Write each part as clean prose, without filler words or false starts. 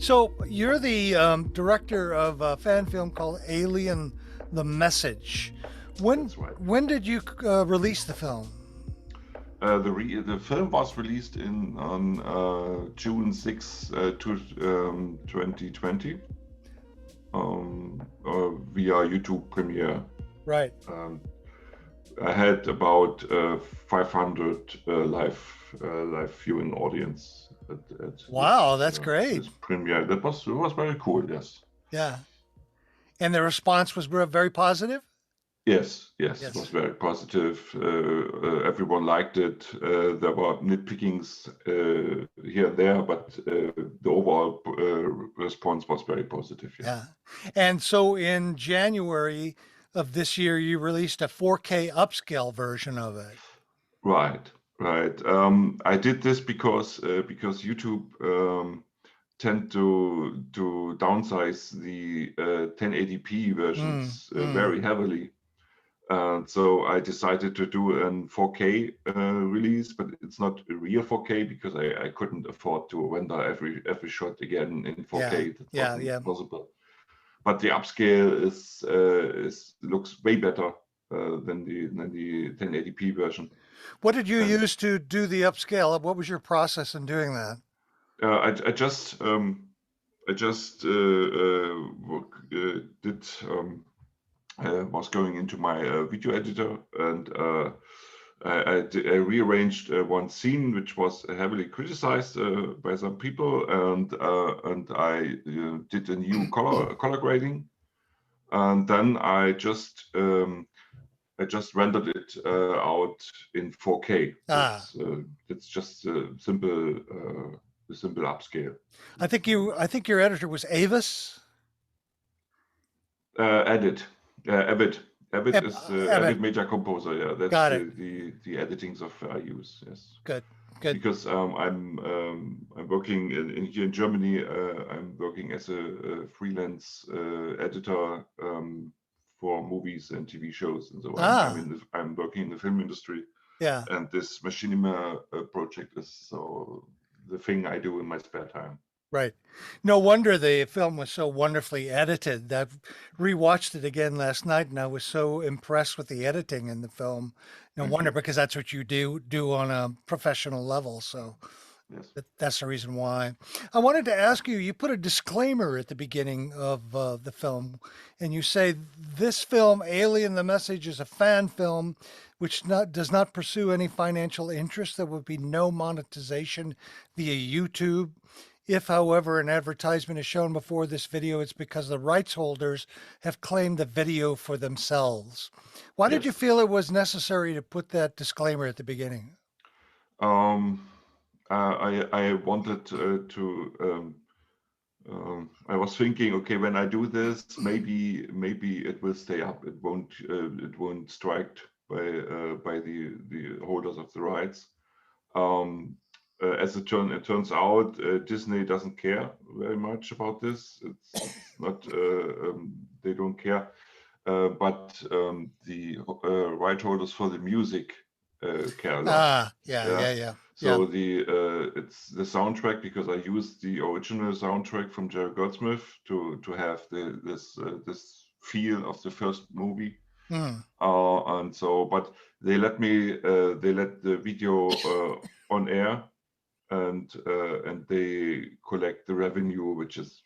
So you're the director of a fan film called Alien: The Message. When That's right. when did you release the film? The film was released in on June 6th, 2020, via YouTube premiere. Right. Um, I had about 500 live viewing audience at Wow, that's great. this premiere. That was very cool. Yes. Yeah. And the response was very positive? Yes, it was Yes. very positive. Everyone liked it. There were nitpickings here and there, but the overall response was very positive. Yes. Yeah. And so in January of this year, you released a 4K upscale version of it. Right, right. I did this because YouTube tend to downsize the 1080p Mm, versions mm. very heavily. So I decided to do an 4K release, but it's not a real 4K because I couldn't afford to render every shot again in Yeah. 4K. That Yeah. wasn't Yeah. possible. But the upscale is looks way better than the 1080p version. What did you And use to do the upscale? What was your process in doing that? I just did was going into my video editor, and I rearranged one scene which was heavily criticized by some people, and I did a new color grading, and then I just rendered it out in 4K. Ah, That's just a simple upscale. I think your editor was Avis. Edit, Avid. Avid is Abbott. Avid Media Composer. Yeah, that's Got it. the editing software I use. Yes, Good. Good. because I'm working here in Germany. I'm working as a freelance editor for movies and TV shows, and so Ah, I'm working in the film industry, yeah. and this Machinima project is the thing I do in my spare time. Right. No wonder the film was so wonderfully edited. I rewatched it again last night, and I was so impressed with the editing in the film. No Thank wonder, you. because that's what you do on a professional level. So Yes. that's the reason why. I wanted to ask you. You put a disclaimer at the beginning of the film, and you say this film, Alien: The Message, is a fan film which does not pursue any financial interest. There would be no monetization via YouTube. If, however, an advertisement is shown before this video, it's because the rights holders have claimed the video for themselves. Why did you Yes. feel it was necessary to put that disclaimer at the beginning? Um, I wanted to. I was thinking, okay, when I do this, maybe it will stay up. It won't strike by the holders of the rights. Um, as it turns out, Disney doesn't care very much about this. It's not they don't care. But the right holders for the music care a lot. Ah, yeah, Yeah. yeah, yeah, yeah. So it's the soundtrack, because I used the original soundtrack from Jerry Goldsmith to have this feel of the first movie. Mm. And so, but they let the video on air, and they collect the revenue, which is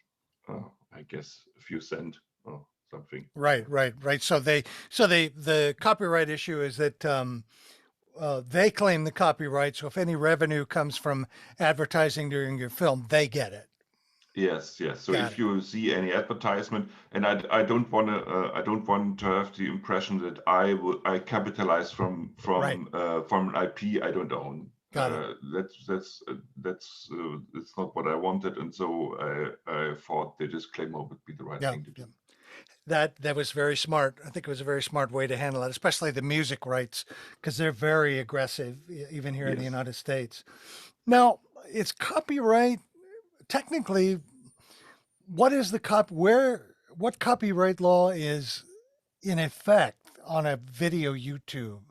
I guess a few cents or something. Right, right, right. The copyright issue is that they claim the copyright. So if any revenue comes from advertising during your film, they get it. Yes, yes. So Got if it. you see any advertisement, and I don't want to have the impression that I capitalize Right. from an IP I don't own. Got it. That's not what I wanted, and so I thought the disclaimer would be the right Yeah. thing to Yeah. do. That was very smart. I think it was a very smart way to handle it, especially the music rights, because they're very aggressive, even here in the Yes. United States. Now, it's copyright. Technically, what is the what copyright law is in effect on a video YouTube?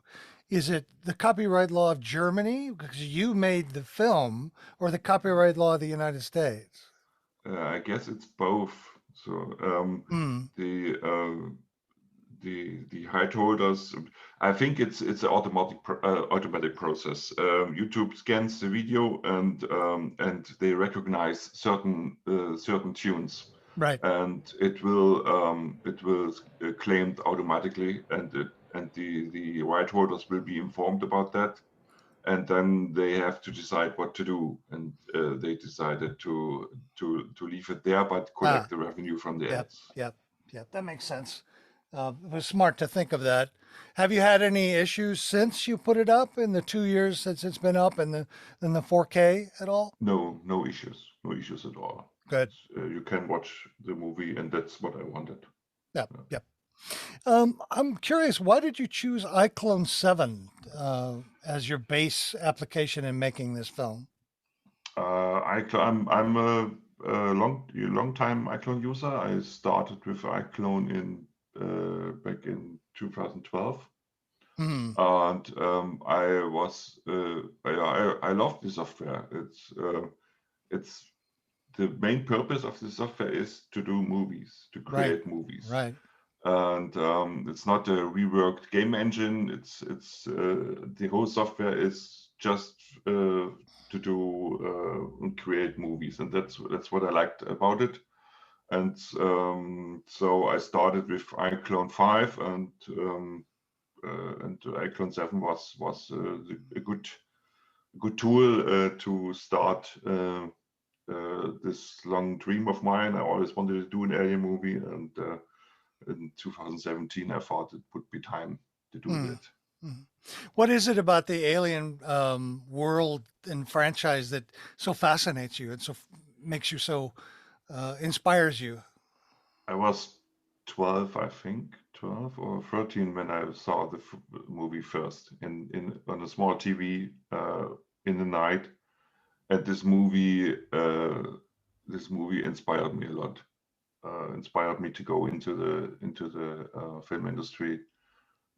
Is it the copyright law of Germany because you made the film, or the copyright law of the United States? I guess it's both. So Hmm. the the height holders. I think it's an automatic process. YouTube scans the video and they recognize certain tunes, Right. and it will claimed automatically, and the right holders will be informed about that, and then they have to decide what to do, and they decided to leave it there but collect Ah. the revenue from the Yep. ads. Yep. Yep. That makes sense. It was smart to think of that. Have you had any issues since you put it up in the 2 years since it's been up in the 4K at all? No issues, no issues at all. Good. You can watch the movie, and that's what I wanted. Yep. Yeah. Yep. I'm curious, why did you choose iClone 7 as your base application in making this film? I'm a long time iClone user. I started with iClone in back in 2012, Hmm. and I love the software. It's the main purpose of the software is to do movies, to Right. create movies. Right. And it's not a reworked game engine. It's the whole software is just to do and create movies, and that's what I liked about it. And so I started with iClone 5, and iClone 7 was a good tool to start this long dream of mine. I always wanted to do an alien movie, and in 2017, I thought it would be time to do Hmm. that. Hmm. What is it about the Alien world and franchise that so fascinates you and makes you so inspires you? I was 12, I think, 12 or 13 when I saw the movie first in on a small TV in the night. And this movie inspired me a lot. Inspired me to go into the film industry.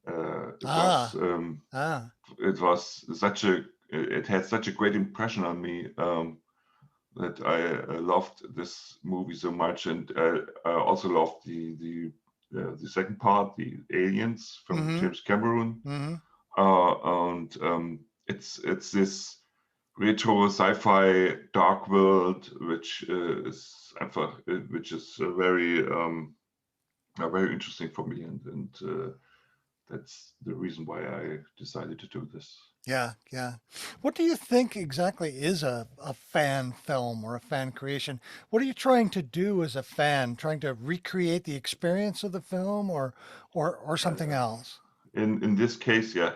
Uh, it was Ah. um, Ah. it was such a it had such a great impression on me. That I loved this movie so much, and I also loved the second part, the Aliens from Mm-hmm. James Cameron, Mm-hmm. and it's this retro sci-fi dark world which is very interesting for me, and that's the reason why I decided to do this. Yeah, yeah. What do you think exactly is a fan film or a fan creation? What are you trying to do as a fan? Trying to recreate the experience of the film or something Uh, else? in this case, yeah,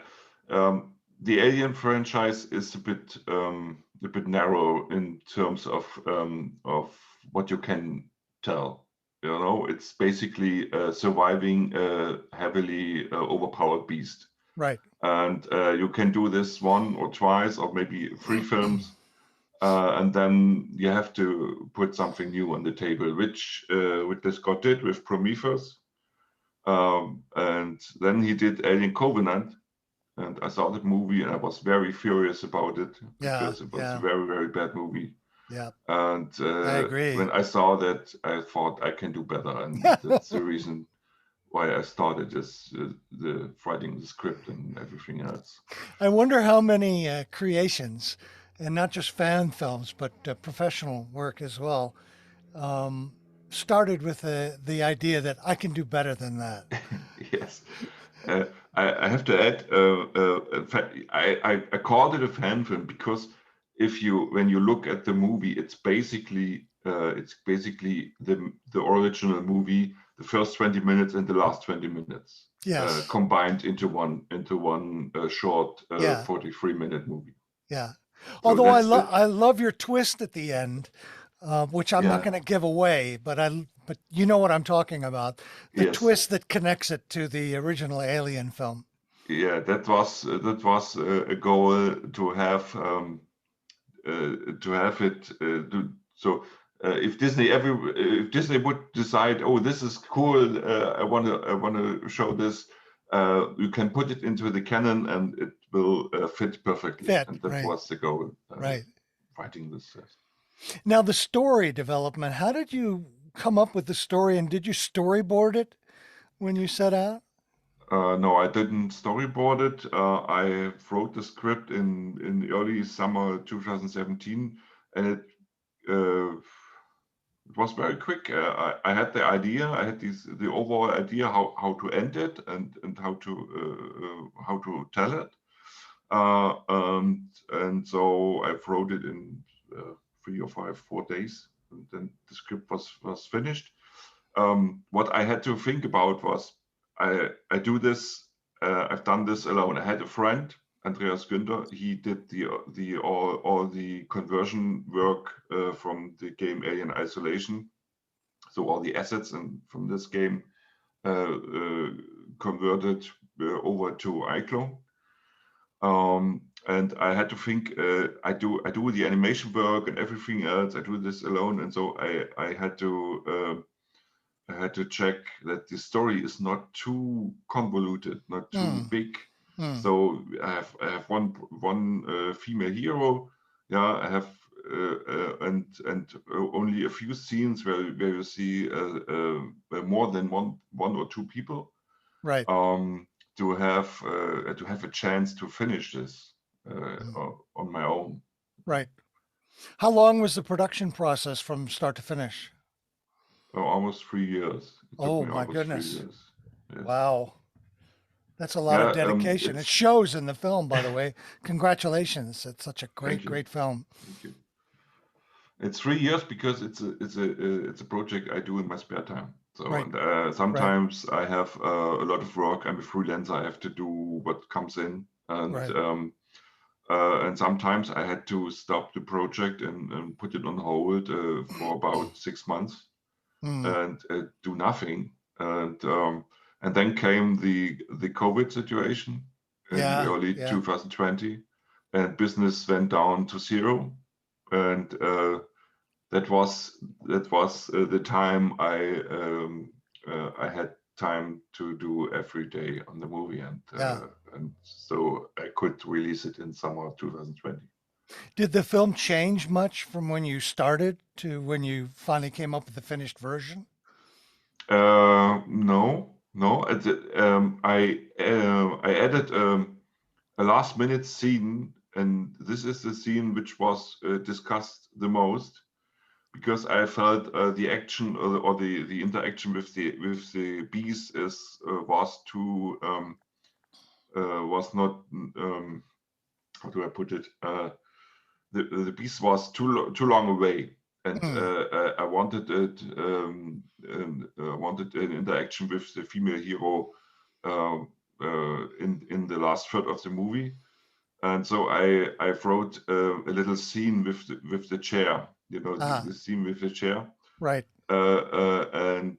the Alien franchise is a bit narrow in terms of what you can tell. You know, it's basically surviving a heavily overpowered beast, Right. and you can do this one or twice or maybe three films. And then you have to put something new on the table, which Ridley Scott did with Prometheus, and then he did Alien Covenant, and I saw that movie and I was very furious about it Yeah, because it was a yeah, very bad movie. yeah. And I agree. when I saw that, I thought I can do better, and that's the reason why I started the writing the script and everything else. I wonder how many creations, and not just fan films, but professional work as well, um, started with the idea that I can do better than that. Yes. Uh, I have to add, in fact, I called it a fan film because if you when you look at the movie, it's basically the original movie, the first 20 minutes and the last 20 minutes Yes. combined into one short Yeah. 43-minute movie. Yeah. So Although that's the I love your twist at the end, which I'm not yeah, going to give away, but you know what I'm talking about. The yes, twist that connects it to the original Alien film. yeah, that was a goal to have it so if Disney would decide, oh, this is cool, I want to show this, you can put it into the canon and it will fit perfectly, Fit, and that right, was the goal right. writing this. Yes. Now, the story development, how did you come up with the story and did you storyboard it when you set out? No, I didn't storyboard it. I wrote the script in early summer 2017, and it was very quick. I had the idea. I had the overall idea how to end it and how to tell it. And so I wrote it in 4 days, and then the script was finished. What I had to think about was I do this. I've done this alone. I had a friend, Andreas Günther. He did the all the conversion work from the game Alien Isolation. So all the assets from this game converted over to iClone. And I had to think. I do the animation work and everything else. I do this alone, and so I had to check that the story is not too convoluted, not too Hmm. big. Hmm. So I have one female hero. Yeah, I have and only a few scenes where you see more than one or two people Right. um, to have a chance to finish this Hmm. on my own. Right. How long was the production process from start to finish? Almost 3 years. It took Oh me my almost three goodness. years. Yes. Wow. That's a lot of Yeah. dedication. It It's shows in the film, by the way. Congratulations. It's such a Thank great, you. great film. Thank you. It's 3 years because it's a project I do in my spare time. So Right. and Right. sometimes I have a lot of work. I'm a freelancer. I have to do what comes in, Right. and sometimes I had to stop the project and put it on hold for about 6 months Hmm. and do nothing. And then came the COVID situation in Yeah. early Yeah. 2020, and business went down to zero. And that was the time I had time to do every day on the movie, Yeah. and so I could release it in summer 2020. Did the film change much from when you started to when you finally came up with the finished version? No, no. I added a last minute scene, and this is the scene which was discussed the most because I felt the action or the interaction with the bees is was too was not how do I put it the beast was too long away, and Hmm. I wanted it wanted an interaction with the female hero uh, in the last third of the movie, and so I wrote a little scene with the chair, Ah. the scene with the chair. Right. And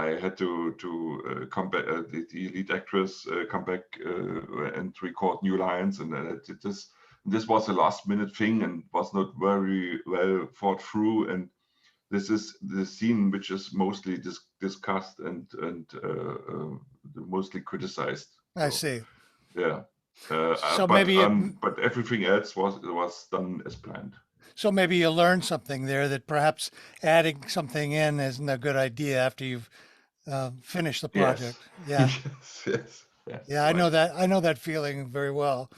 I had to come back. The lead actress come back and record new lines, and I did this. This was a last minute thing and was not very well thought through. And this is the scene which is mostly discussed and mostly criticized. I So see. yeah, So maybe it, but everything else was done as planned. so maybe you learned something there that perhaps adding something in isn't a good idea after you've finished the Yes, project. Yeah. yes, yes, yes, Yeah, I know right. that. I know that feeling very well.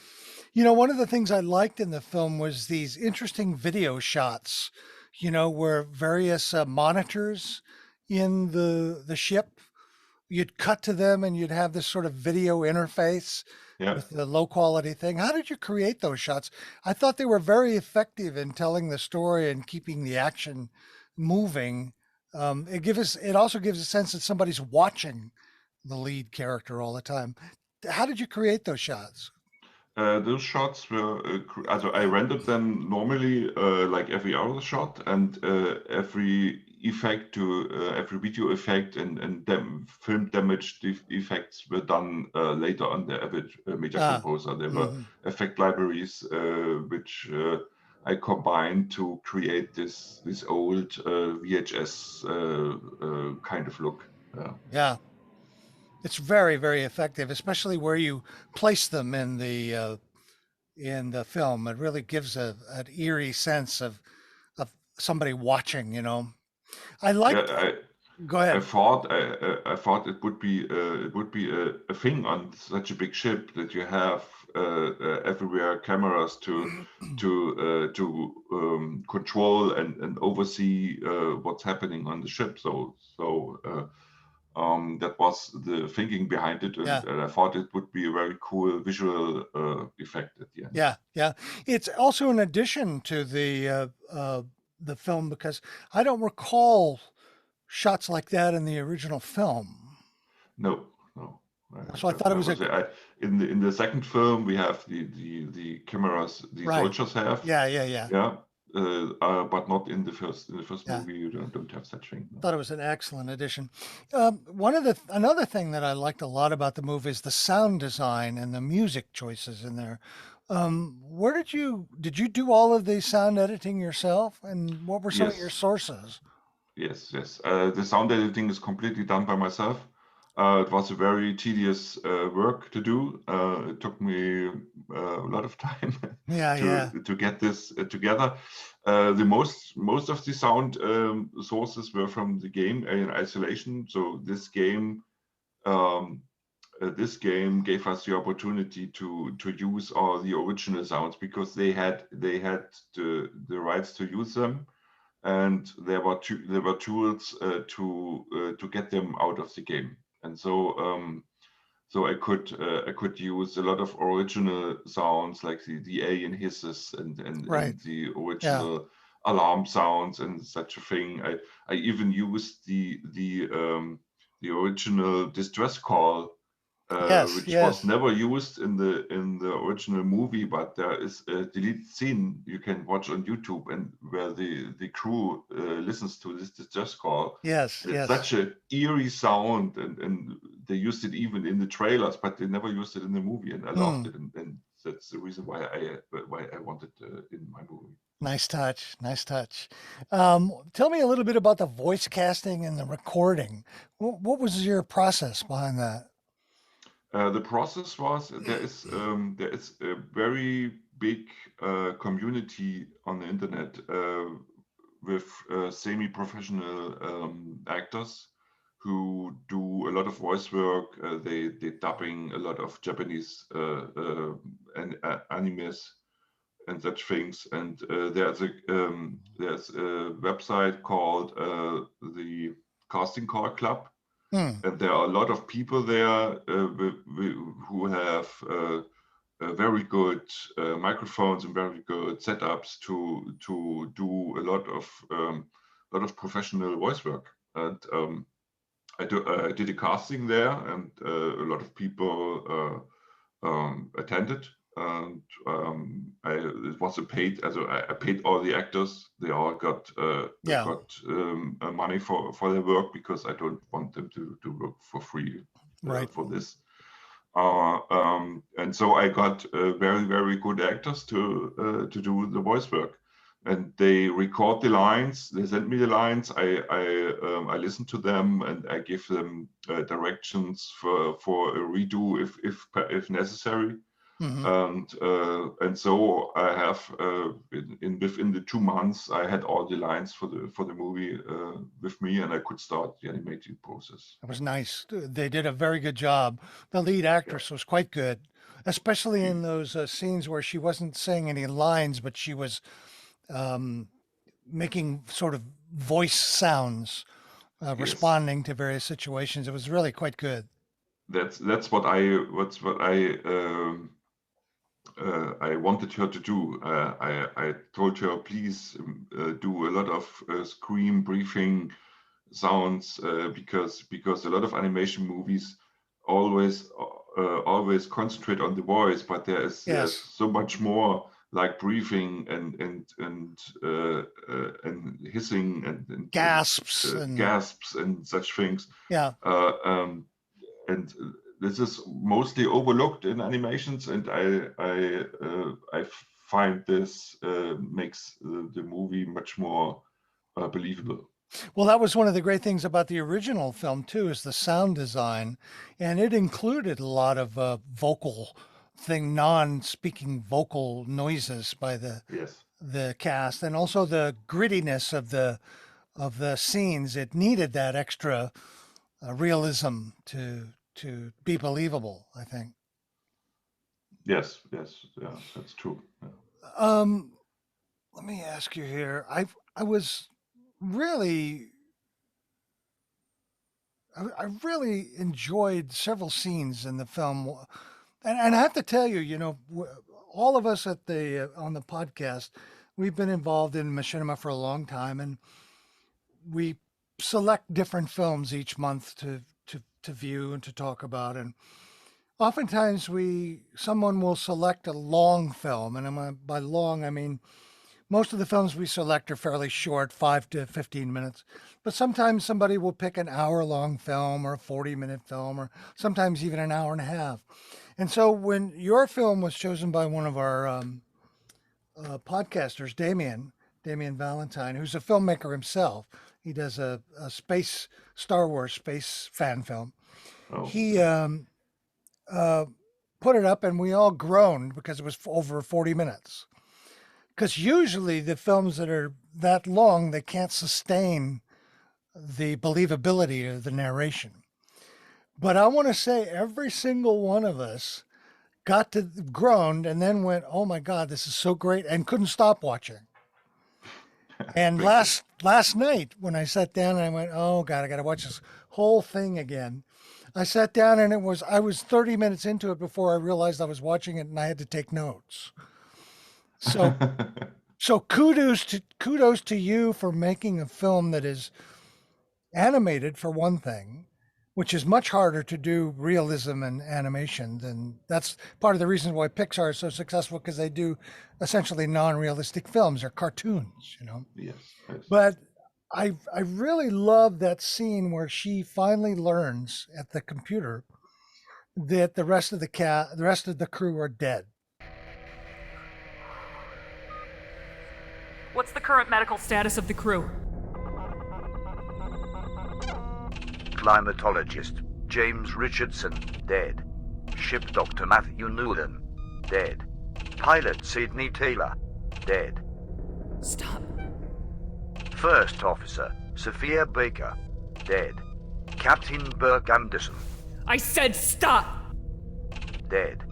One of the things I liked in the film was these interesting video shots, where various monitors in the ship, you'd cut to them and you'd have this sort of video interface Yeah. with the low quality thing. How did you create those shots? I thought they were very effective in telling the story and keeping the action moving. It also gives a sense that somebody's watching the lead character all the time. How did you create those shots? Those shots were, also I rendered them normally like every other shot, and every video effect and film damage effects were done later on the Avid Media Ah, Composer. There were hmm, effect libraries which I combined to create this old VHS kind of look. Yeah. yeah. It's very, very effective, especially where you place them in in the film. It really gives an eerie sense of somebody watching. I Yeah, liked. Go ahead. I thought it would be a thing on such a big ship that you have everywhere cameras to control and oversee what's happening on the ship. That was the thinking behind it, Yeah, and I thought it would be a very cool visual effect at the end. yeah, yeah. It's also an addition to the film because I don't recall shots like that in the original film. No, no. So I thought it There was a was in the second film we have the cameras the right. soldiers have, Yeah, yeah, yeah, yeah, but not in the first yeah. movie. You don't have such thing. No. Thought it was an excellent addition. One of the another thing that I liked a lot about the movie is the sound design and the music choices in there. Where did you do all of the sound editing yourself, and what were some of your Yes, sources? yes. The sound editing is completely done by myself. It was a very tedious work to do. It took me a lot of time Yeah, yeah, to get this together. The most of the sound sources were from the game in isolation. So um, this game gave us the opportunity to use all the original sounds because they had the rights to use them, and there were tools to get them out of the game. And so I could use a lot of original sounds like the alien hisses right. and the Yeah. original alarm sounds and such a thing. I even used the original distress call, Yes, which was yes, never used in the original movie, but there is a deleted scene you can watch on YouTube, and where the crew listens to this distress call. yes, And it's yes. such an eerie sound, and they used it even in the trailers, but they never used it in the movie, and I loved Hmm. it, and that's the reason why I wanted in my movie. Nice touch. Nice touch. Tell me a little bit about the voice casting and the recording. What was your process behind that? The process was there is a very big community on the internet with semi-professional actors who do a lot of voice work. They dubbing a lot of Japanese animes and such things. And there's a website called the Casting Call Club, Hmm. and there are a lot of people there who have very good microphones and very good setups to do a lot of professional voice work. And I did a casting there, and a lot of people attended. And it was a paid, I paid all the actors. They all Yeah. got money for their work because I don't want them to work for free Right. for this. And so I got very good actors to do the voice work, and they record the lines. They send me the lines. I listen to them, and I give them directions for a redo if necessary. Hmm. And so I have within the 2 months I had all the lines for the movie with me, and I could start the animating process. It was nice. They did a very good job. The lead Yeah. actress was quite good, especially She, in those scenes where she wasn't saying any lines, but she was um, making sort of voice sounds, yes. responding to various situations. It was really quite good. That's what I wanted her to do. I told her, please do a lot of scream briefing sounds because a lot of animation movies always concentrate on the voice, but there's Yes. so much more like breathing and hissing Gasps and gasps and such things. yeah. Uh, um, and this is mostly overlooked in animations, and I find this makes the movie much more believable. Well, that was one of the great things about the original film too, is the sound design, and it included a lot of vocal thing, non-speaking vocal noises by Yes. the cast, and also the grittiness of the scenes. It needed that extra realism to be believable, I think. Yes. Yes. Yeah. That's true. Yeah. Um, Let me ask you here. I was really I really enjoyed several scenes in the film, and I have to tell you, all of us at the on the podcast, we've been involved in machinima for a long time, and we select different films each month to view and to talk about, and oftentimes someone will select a long film, and by long I mean most of the films we select are fairly short, 5 to 15 minutes. But sometimes somebody will pick an hour-long film or a 40-minute film, or sometimes even an hour and a half. And so when your film was chosen by one of our podcasters, Damien Valentine, who's a filmmaker himself, he does a space Star Wars space fan film. Oh. He uh, put it up, and we all groaned because it was over 40 minutes. Because usually the films that are that long, they can't sustain the believability of the narration. But I want to say every single one of us got to groaned and then went, "Oh my God, this is so great!" and couldn't stop watching. And Thank you. last night when I sat down and I went, "Oh God, I got to watch this whole thing again." I sat down and I was 30 minutes into it before I realized I was watching it and I had to take notes. So so kudos to you for making a film that is animated for one thing, which is much harder to do realism and animation than that's part of the reason why Pixar is so successful because they do essentially non-realistic films or cartoons, Yes. Yes. But I really love that scene where she finally learns at the computer that the rest of the crew are dead. What's the current medical status of the crew? Climatologist James Richardson, dead. Ship Doctor Matthew Newland, dead. Pilot Sidney Taylor, dead. Stop. First Officer Sophia Baker, dead. Captain Burke Anderson, I said stop! dead.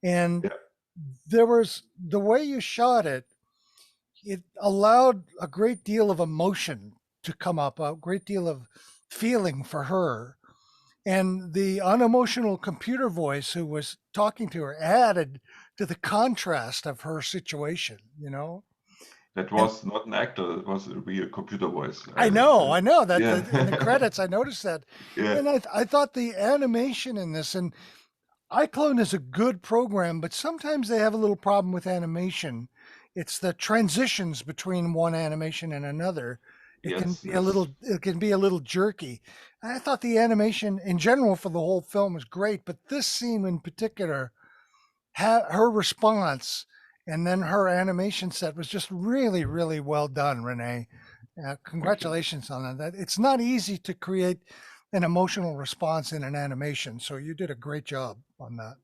And Yeah. there was the way you shot it, it allowed a great deal of emotion to come up, a great deal of feeling for her. And the unemotional computer voice who was talking to her added to the contrast of her situation, That And was not an actor. It was a real computer voice. I know that Yeah. in the credits, I noticed that. Yeah. And I thought the animation in this, and iClone is a good program, but sometimes they have a little problem with animation. It's the transitions between one animation and another. Yes. Yes. It can be a little jerky. I thought the animation in general for the whole film was great, but this scene in particular, her response and then her animation set was just really, really well done, Rene. Thank you. Congratulations on that. It's not easy to create an emotional response in an animation, so you did a great job on that.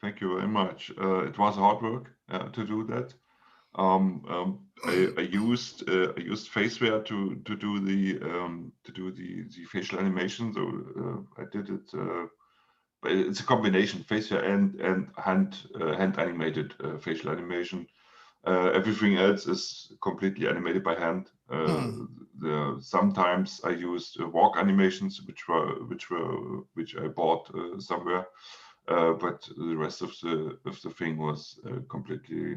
Thank you very much. It was hard work to do that. I used Faceware to do the facial animation. So I did it. But it's a combination Faceware and hand animated facial animation. Everything else is completely animated by hand. Hmm. Sometimes I used walk animations, which I bought somewhere. But the rest of the thing was completely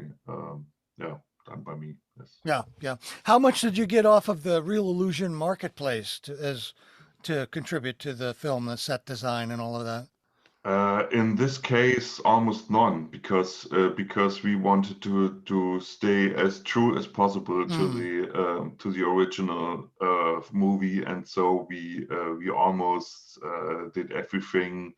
yeah, done by me. Yes. Yeah, yeah. How much did you get off of the Real Illusion marketplace to contribute to the film, the set design, and all of that? In this case, almost none, because we wanted to stay as true as possible Hmm. to the original movie, and so we almost did everything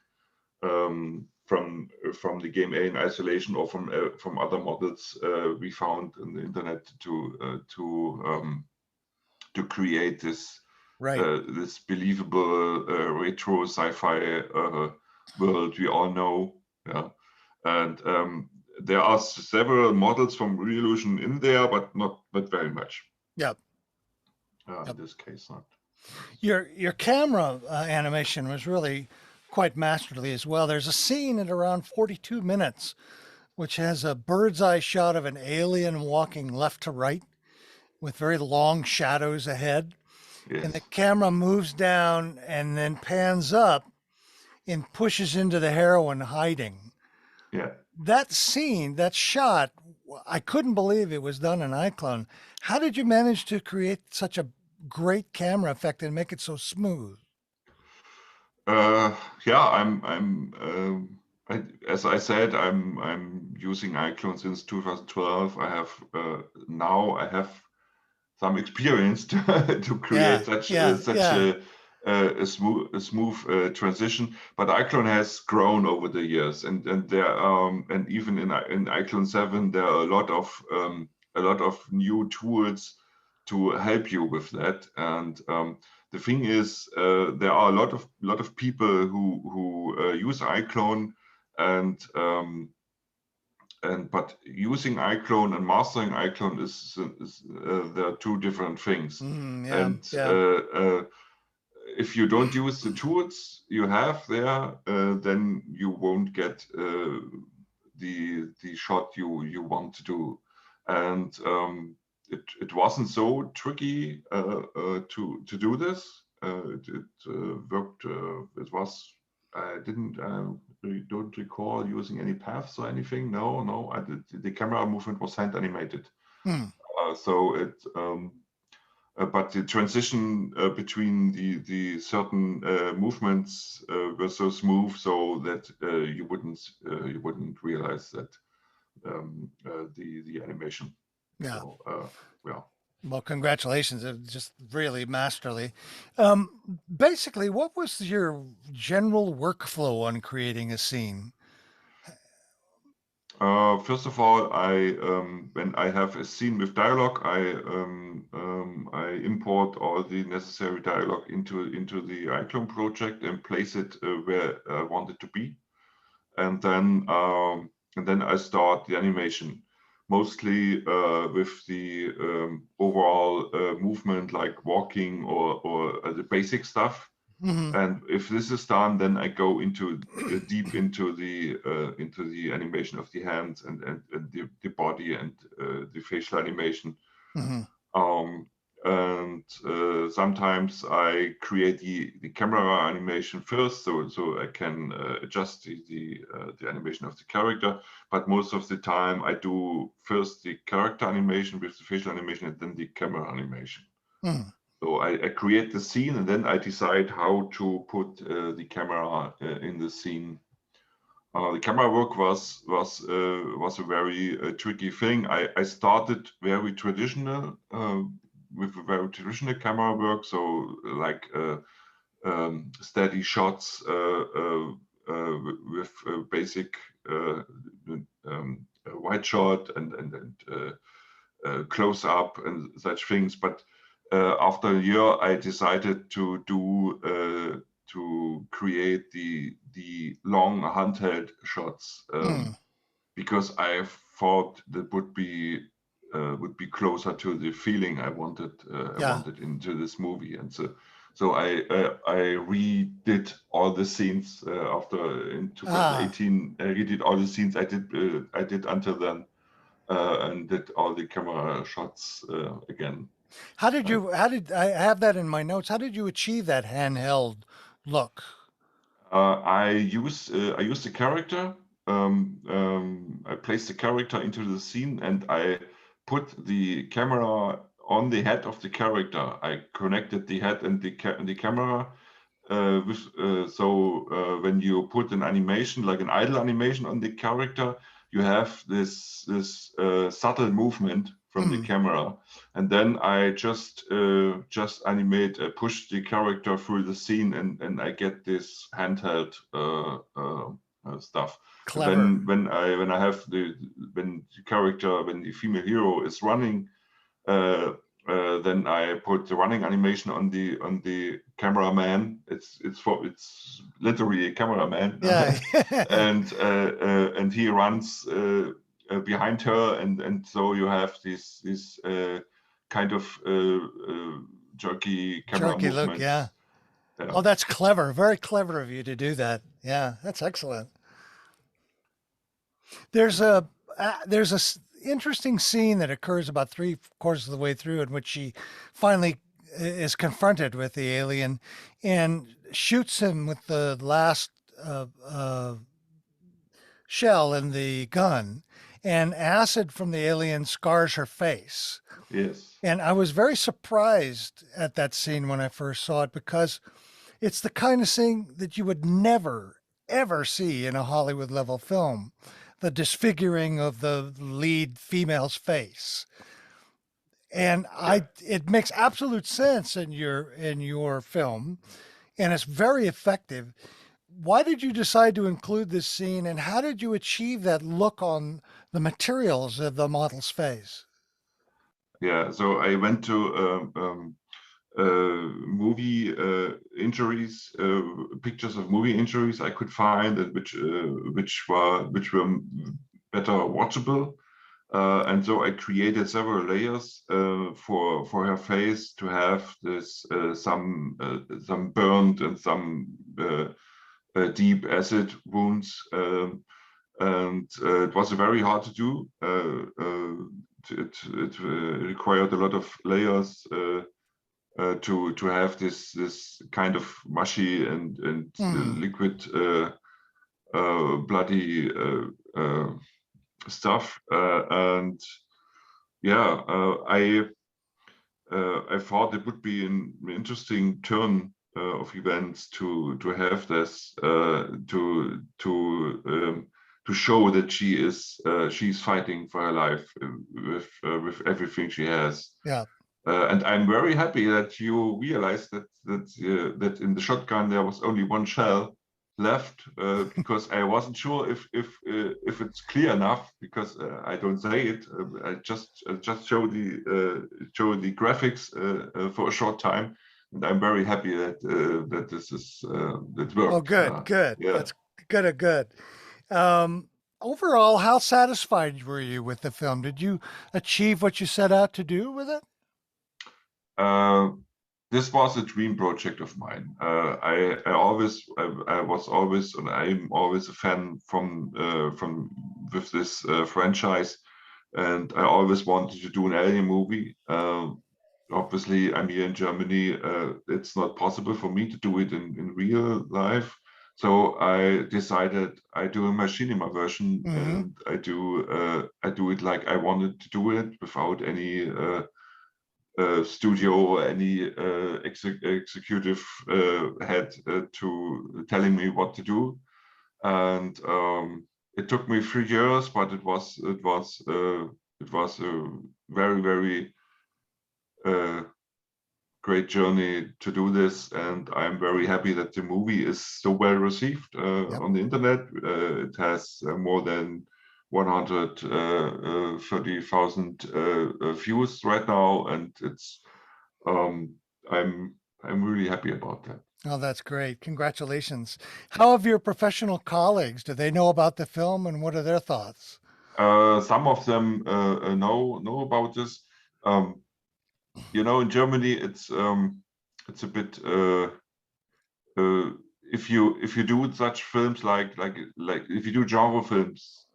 from the game A in isolation or from other models we found on the internet to create Right. this believable retro sci-fi world we all know. Yeah, and there are several models from Revolution in there, but not very much. Yep. In this case, not. Your camera animation was really quite masterly as well. There's a scene at around 42 minutes, which has a bird's eye shot of an alien walking left to right with very long shadows ahead. Yes. And the camera moves down and then pans up and pushes into the heroine hiding. Yeah. That scene, that shot, I couldn't believe it was done in iClone. How did you manage to create such a great camera effect and make it so smooth? Yeah, as I said, I'm using iClone since 2012. I have some experience to create such a smooth transition. But iClone has grown over the years, and there and even in iClone 7 there are a lot of new tools to help you with that. And the thing is, there are a lot of people who use iClone, and but using iClone and mastering iClone is there are two different things. And if you don't use the tools you have there, then you won't get the shot you want to do. And it wasn't so tricky to do this. It worked. It was. I didn't. Really don't recall using any paths or anything. No. I did. The camera movement was hand animated. So it. But the transition between the certain movements were so smooth, so that you wouldn't realize that the animation. Yeah. So, yeah. Well, congratulations. It was just really masterly. Basically, what was your general workflow on creating a scene? First of all, when I have a scene with dialogue, I import all the necessary dialogue into the iClone project and place it where I want it to be, and then I start the animation, mostly with the overall movement, like walking or the basic stuff. And if this is done, then I go deep into the animation of the hands and the body and the facial animation. And sometimes I create the camera animation first, so I can adjust the animation of the character. But most of the time, I do first the character animation with the facial animation and then the camera animation. So I create the scene and then I decide how to put the camera in the scene. The camera work was a very tricky thing. I started very traditional with a very traditional camera work, so like steady shots with basic wide shot and close up and such things. But after a year, I decided to create the long handheld shots because I thought that would be closer to the feeling I wanted into this movie. And so I redid all the scenes after in 2018. I redid all the scenes I did until then, and did all the camera shots again. How did I have that in my notes? How did you achieve that handheld look? I use the character. I place the character into the scene, and I put the camera on the head of the character. I connected the head and the camera. So when you put an animation, like an idle animation, on the character, you have this subtle movement from the camera, and then I just animate, push the character through the scene, and I get this handheld stuff. Clever. When the female hero is running, then I put the running animation on the cameraman. It's literally a cameraman. Yeah. And he runs behind her, and so you have this kind of jerky camera Jerky look, movements. yeah. Yeah. Oh, that's clever. Very clever of you to do that. Yeah, that's excellent. There's a interesting scene that occurs about 3/4 of the way through in which she finally is confronted with the alien and shoots him with the last shell in the gun, and acid from the alien scars her face. Yes. And I was very surprised at that scene when I first saw it, because it's the kind of thing that you would never, ever see in a Hollywood level film. The disfiguring of the lead female's face. And it makes absolute sense in your film, and it's very effective. Why did you decide to include this scene, and how did you achieve that look on the materials of the model's face? Yeah. So I went to movie injuries, pictures of movie injuries I could find, and which were better watchable. And so I created several layers for her face to have this some burned and some deep acid wounds, and it was very hard to do. It required a lot of layers to have this kind of mushy and liquid bloody stuff, and yeah, I thought it would be an interesting turn of events to have this to show that she's fighting for her life with everything she has. Yeah. And I'm very happy that you realized that in the shotgun there was only one shell left, because I wasn't sure if it's clear enough, because I don't say it. I just show the graphics for a short time, and I'm very happy that that this is that worked. Oh, good. Yeah. That's good. Overall, how satisfied were you with the film? Did you achieve what you set out to do with it? This was a dream project of mine. I was always, and I'm always a fan from with this franchise, and I always wanted to do an alien movie. Obviously, I'm here in Germany. It's not possible for me to do it in real life. So I decided I do a machinima version, and I do it like I wanted to do it, without any studio or any executive head to telling me what to do. And it took me 3 years, but it was a very great journey to do this, and I'm very happy that the movie is so well received on the internet. It has more than 130,000 views right now, and it's I'm really happy about that. Oh, that's great. Congratulations. How have your professional colleagues, do they know about the film, and what are their thoughts? Some of them know about this. In Germany, it's a bit if you do such films like if you do genre films,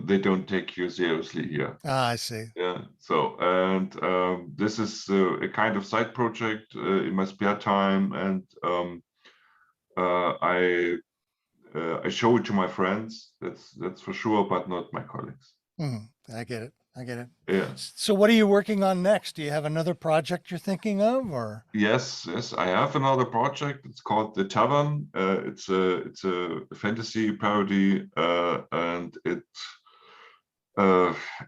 they don't take you seriously here. I see. Yeah. So, and this is a kind of side project in my spare time, and I show it to my friends. That's for sure, but not my colleagues. I get it. Yeah. So what are you working on next? Do you have another project you're thinking of, or? Yes, I have another project. It's called The Tavern. It's a fantasy parody, and it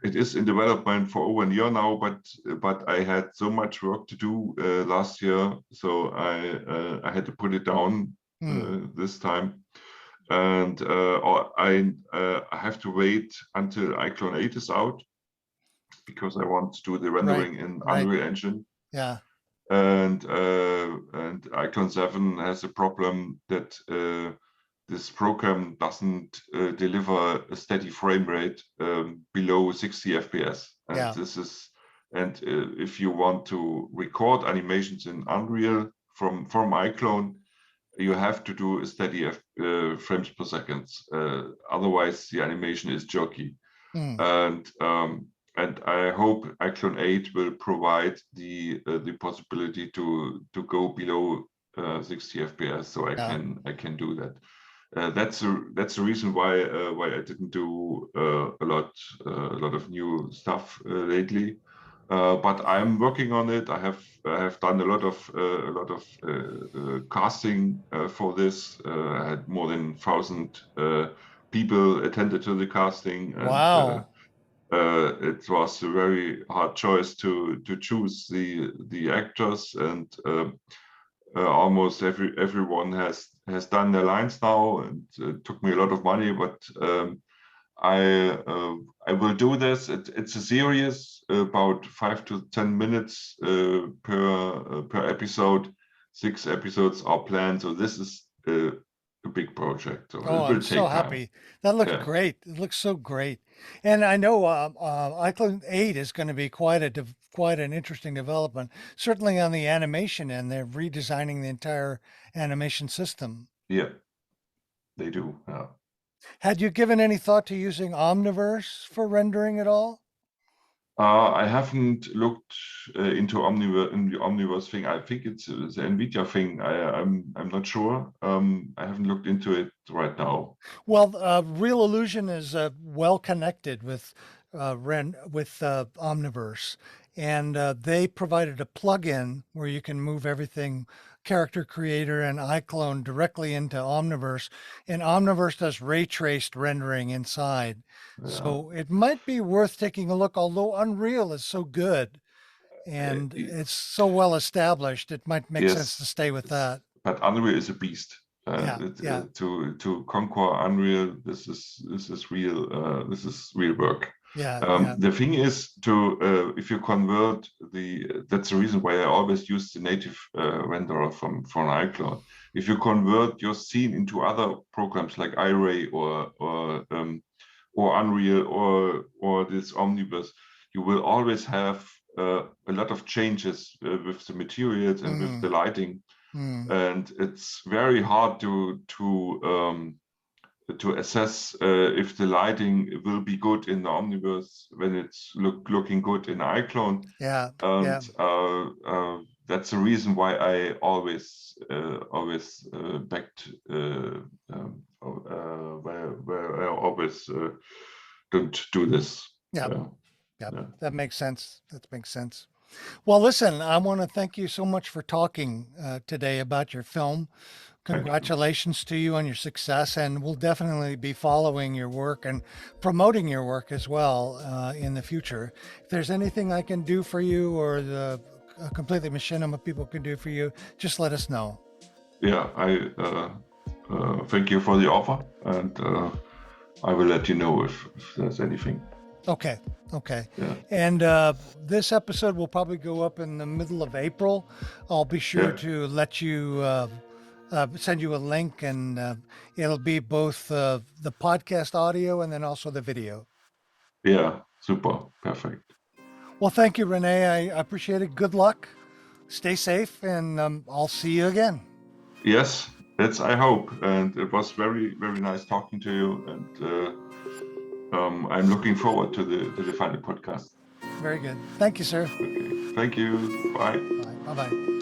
is in development for over a year now. But I had so much work to do last year, so I had to put it down this time. And I have to wait until iClone 8 is out, because I want to do the rendering in right. Unreal Engine. Yeah. And iClone 7 has a problem that this program doesn't deliver a steady frame rate below 60 FPS. And Yeah. if you want to record animations in Unreal from iClone, you have to do a steady frames per second. Otherwise, the animation is jerky. And I hope iClone 8 will provide the possibility to go below 60 FPS, so I can do that. That's the reason why I didn't do a lot of new stuff lately. But I'm working on it. I have done a lot of casting for this. I had more than 1,000 people attended to the casting. And, Wow. it was a very hard choice to choose the actors, and almost everyone has done their lines now, and it took me a lot of money, but I will do this. It's a series about 5 to 10 minutes per episode. 6 episodes are planned, so this is a big project. So Oh, it will I'm so take time. happy. That looks Yeah. great. It looks so great. And I know iClone 8 is going to be quite an interesting development. Certainly on the animation end, they're redesigning the entire animation system. Yeah, they do. Yeah. Had you given any thought to using Omniverse for rendering at all? I haven't looked into the Omniverse thing. I think it's the NVIDIA thing. I'm not sure. I haven't looked into it right now. Well, Real Illusion is well connected with Omniverse, and they provided a plugin where you can move everything, Character Creator and iClone, directly into Omniverse, and Omniverse does ray traced rendering inside. So it might be worth taking a look. Although Unreal is so good and it's so well established, it might make sense to stay with that. But Unreal is a beast. Yeah. To conquer Unreal, this is real. This is real work. Yeah. The thing is if you convert that's the reason why I always use the native renderer from iClone. If you convert your scene into other programs like iRay or Unreal or this Omniverse, you will always have a lot of changes with the materials and with the lighting, and it's very hard to assess if the lighting will be good in the Omniverse when it's looking good in iClone. And that's the reason why I always backed where I always don't do this. Yeah. That makes sense. Well, listen, I want to thank you so much for talking today about your film. Congratulations to you on your success, and we'll definitely be following your work and promoting your work as well in the future. If there's anything I can do for you or the Completely Machinima people can do for you, just let us know. Yeah, I thank you for the offer, and I will let you know if there's anything. Okay. Yeah. And this episode will probably go up in the middle of April. I'll be sure to let you send you a link, and it'll be both the podcast audio and then also the video. Yeah, super, perfect. Well, thank you, Rene. I appreciate it. Good luck. Stay safe, and I'll see you again. Yes, that's I hope. And it was very, very nice talking to you. And I'm looking forward to the final podcast. Very good. Thank you, sir. Okay. Thank you. Bye. Bye-bye.